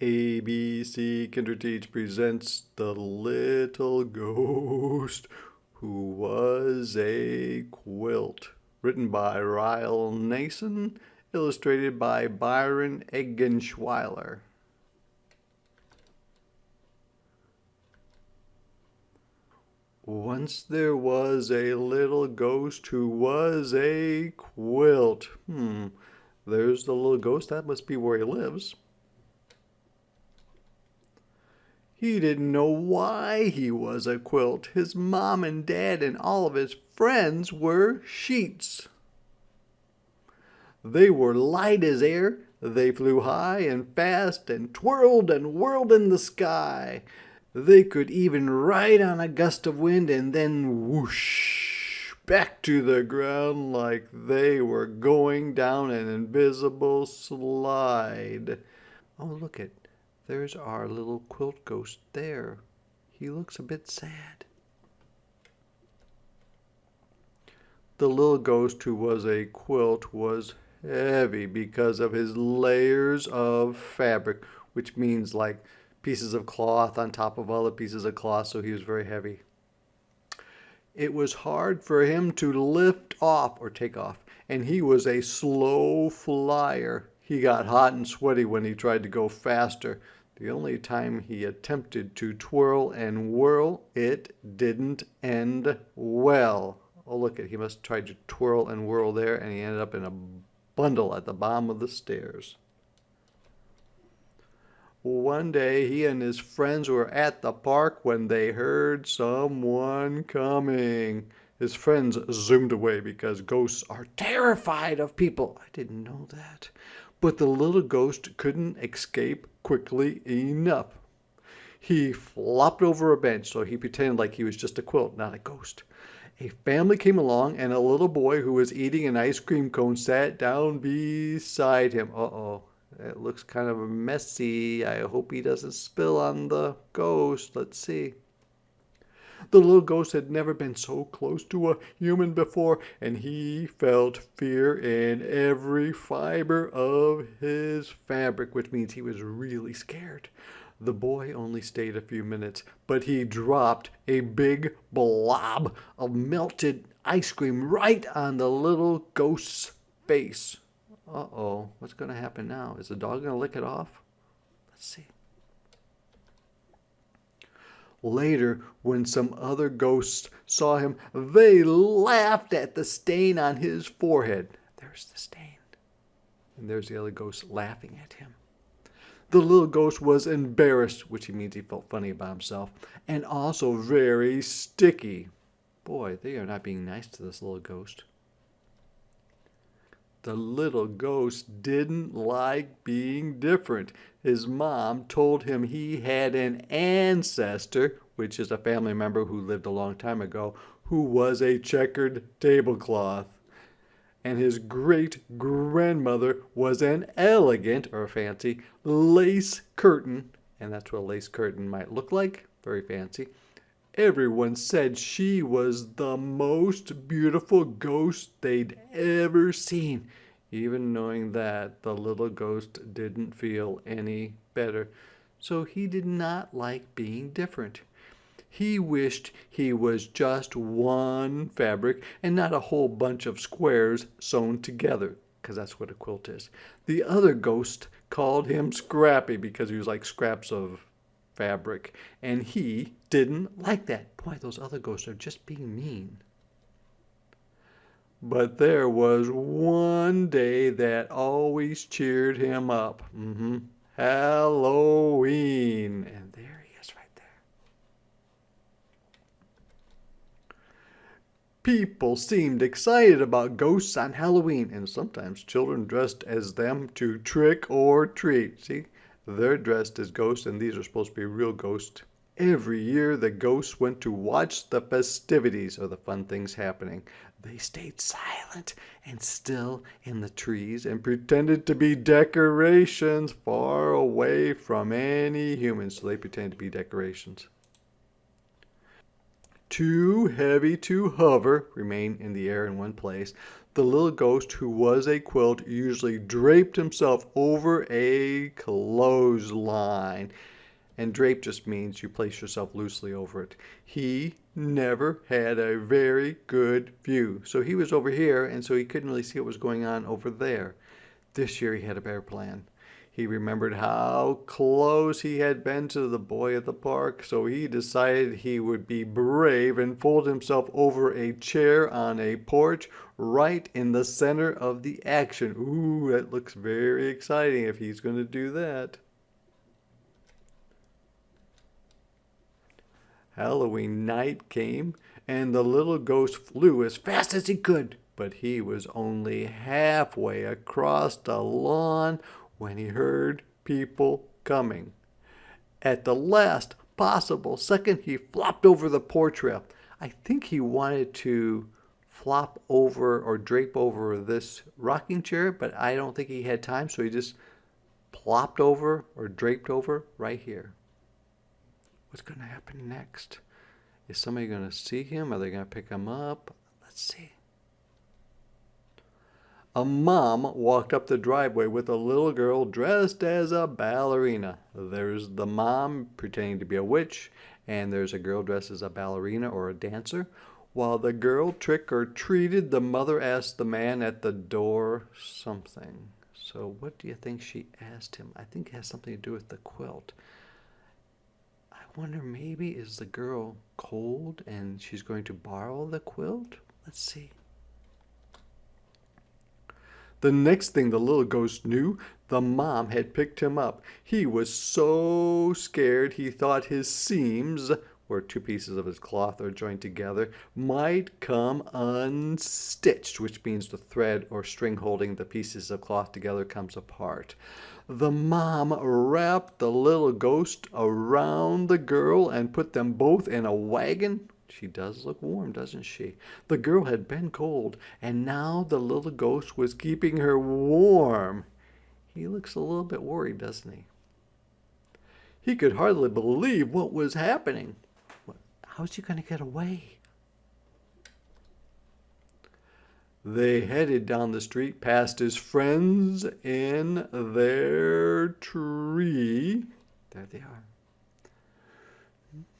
ABC Kinderteach presents The Little Ghost Who Was a Quilt, written by Nason, illustrated by Byron Eggenschweiler. Once there was a little ghost who was a quilt. There's the little ghost. That must be where he lives. He didn't know why he was a quilt. His mom and dad and all of his friends were sheets. They were light as air. They flew high and fast and twirled and whirled in the sky. They could even ride on a gust of wind and then whoosh back to the ground like they were going down an invisible slide. Oh, look it. There's our little quilt ghost there. He looks a bit sad. The little ghost who was a quilt was heavy because of his layers of fabric, which means like pieces of cloth on top of other pieces of cloth, so he was very heavy. It was hard for him to lift off or take off, and he was a slow flyer. He got hot and sweaty when he tried to go faster. The only time he attempted to twirl and whirl, it didn't end well. Oh, look, he must have tried to twirl and whirl there, and he ended up in a bundle at the bottom of the stairs. One day, he and his friends were at the park when they heard someone coming. His friends zoomed away because ghosts are terrified of people. I didn't know that. But the little ghost couldn't escape quickly enough. He flopped over a bench, so he pretended like he was just a quilt, not a ghost. A family came along, and a little boy who was eating an ice cream cone sat down beside him. Uh-oh, it looks kind of messy. I hope he doesn't spill on the ghost. Let's see. The little ghost had never been so close to a human before, and he felt fear in every fiber of his fabric, which means he was really scared. The boy only stayed a few minutes, but he dropped a big blob of melted ice cream right on the little ghost's face. Uh-oh, what's going to happen now? Is the dog going to lick it off? Let's see. Later, when some other ghosts saw him, they laughed at the stain on his forehead. There's the stain. And there's the other ghost laughing at him. The little ghost was embarrassed, which means he felt funny about himself, and also very sticky. Boy, they are not being nice to this little ghost. The little ghost didn't like being different. His mom told him he had an ancestor, which is a family member who lived a long time ago, who was a checkered tablecloth. And his great-grandmother was an elegant, or fancy, lace curtain. And that's what a lace curtain might look like. Very fancy. Everyone said she was the most beautiful ghost they'd ever seen. Even knowing that, the little ghost didn't feel any better. So he did not like being different. He wished he was just one fabric and not a whole bunch of squares sewn together, because that's what a quilt is. The other ghost called him Scrappy because he was like scraps of fabric, and he didn't like that. Boy, those other ghosts are just being mean. But there was one day that always cheered him up. Halloween. And there he is right there. People seemed excited about ghosts on Halloween, and sometimes children dressed as them to trick or treat. See? They're dressed as ghosts, and these are supposed to be real ghosts. Every year, the ghosts went to watch the festivities, or the fun things happening. They stayed silent and still in the trees and pretended to be decorations far away from any humans. So they pretended to be decorations. Too heavy to hover, remain in the air in one place. The little ghost, who was a quilt, usually draped himself over a clothesline. And drape just means you place yourself loosely over it. He never had a very good view. So he was over here, and so he couldn't really see what was going on over there. This year he had a better plan. He remembered how close he had been to the boy at the park, so he decided he would be brave and fold himself over a chair on a porch right in the center of the action. Ooh, that looks very exciting if he's going to do that. Halloween night came, and the little ghost flew as fast as he could, but he was only halfway across the lawn when he heard people coming. At the last possible second, he flopped over the porch rail. I think he wanted to flop over or drape over this rocking chair, but I don't think he had time, so he just plopped over or draped over right here. What's going to happen next? Is somebody going to see him? Are they going to pick him up? Let's see. A mom walked up the driveway with a little girl dressed as a ballerina. There's the mom pretending to be a witch, and there's a girl dressed as a ballerina or a dancer. While the girl trick-or-treated, the mother asked the man at the door something. So what do you think she asked him? I think it has something to do with the quilt. I wonder, maybe is the girl cold and she's going to borrow the quilt? Let's see. The next thing the little ghost knew, the mom had picked him up. He was so scared he thought his seams, where two pieces of his cloth are joined together, might come unstitched, which means the thread or string holding the pieces of cloth together comes apart. The mom wrapped the little ghost around the girl and put them both in a wagon. She does look warm, doesn't she? The girl had been cold, and now the little ghost was keeping her warm. He looks a little bit worried, doesn't he? He could hardly believe what was happening. How's he going to get away? They headed down the street past his friends in their tree. There they are.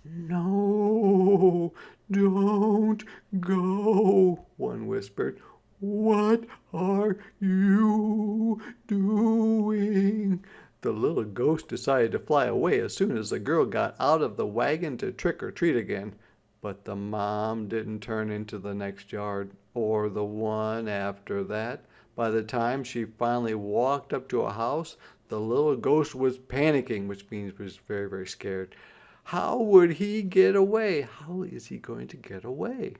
No, don't go, one whispered. What are you doing? The little ghost decided to fly away as soon as the girl got out of the wagon to trick or treat again. But the mom didn't turn into the next yard or the one after that. By the time she finally walked up to a house, the little ghost was panicking, which means was very, very scared. How would he get away? How is he going to get away?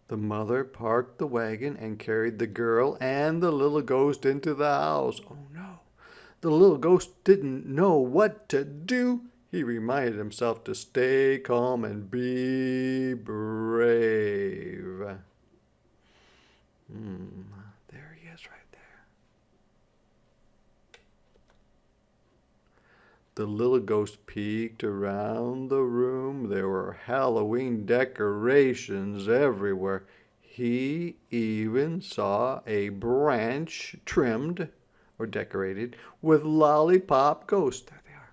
The mother parked the wagon and carried the girl and the little ghost into the house. Oh no! The little ghost didn't know what to do. He reminded himself to stay calm and be brave. There he is right there. The little ghost peeked around the room. There were Halloween decorations everywhere. He even saw a branch trimmed or decorated with lollipop ghosts. There they are.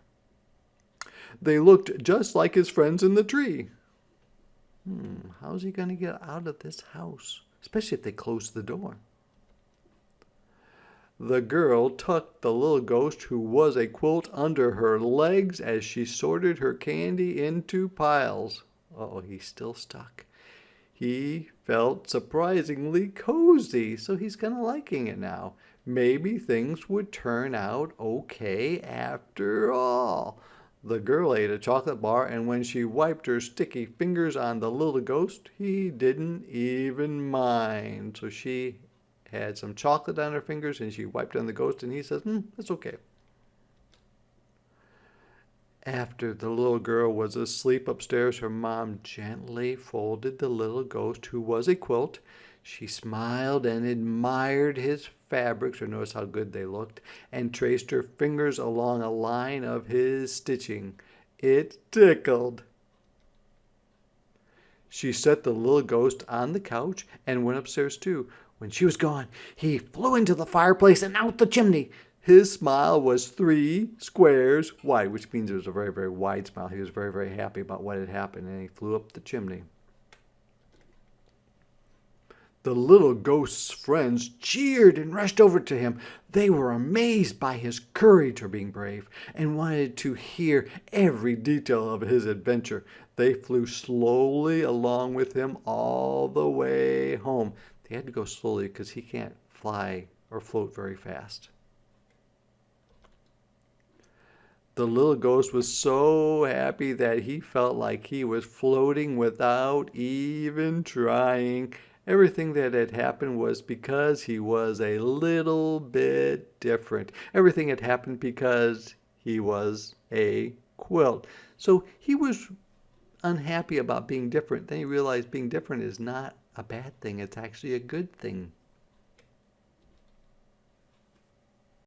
They looked just like his friends in the tree. How's he going to get out of this house? Especially if they close the door. The girl tucked the little ghost, who was a quilt, under her legs as she sorted her candy into piles. Uh-oh, he's still stuck. He felt surprisingly cozy, so he's kind of liking it now. Maybe things would turn out okay after all. The girl ate a chocolate bar, and when she wiped her sticky fingers on the little ghost, he didn't even mind. So she had some chocolate on her fingers, and she wiped on the ghost, and he says, it's okay. After the little girl was asleep upstairs, her mom gently folded the little ghost, who was a quilt. She smiled and admired his fabrics, or noticed how good they looked, and traced her fingers along a line of his stitching. It tickled. She set the little ghost on the couch and went upstairs too. When she was gone, he flew into the fireplace and out the chimney. His smile was 3 squares wide, which means it was a very, very wide smile. He was very, very happy about what had happened, and he flew up the chimney. The little ghost's friends cheered and rushed over to him. They were amazed by his courage for being brave and wanted to hear every detail of his adventure. They flew slowly along with him all the way home. They had to go slowly because he can't fly or float very fast. The little ghost was so happy that he felt like he was floating without even trying. Everything that had happened was because he was a little bit different. Everything had happened because he was a quilt. So he was unhappy about being different. Then he realized being different is not a bad thing. It's actually a good thing.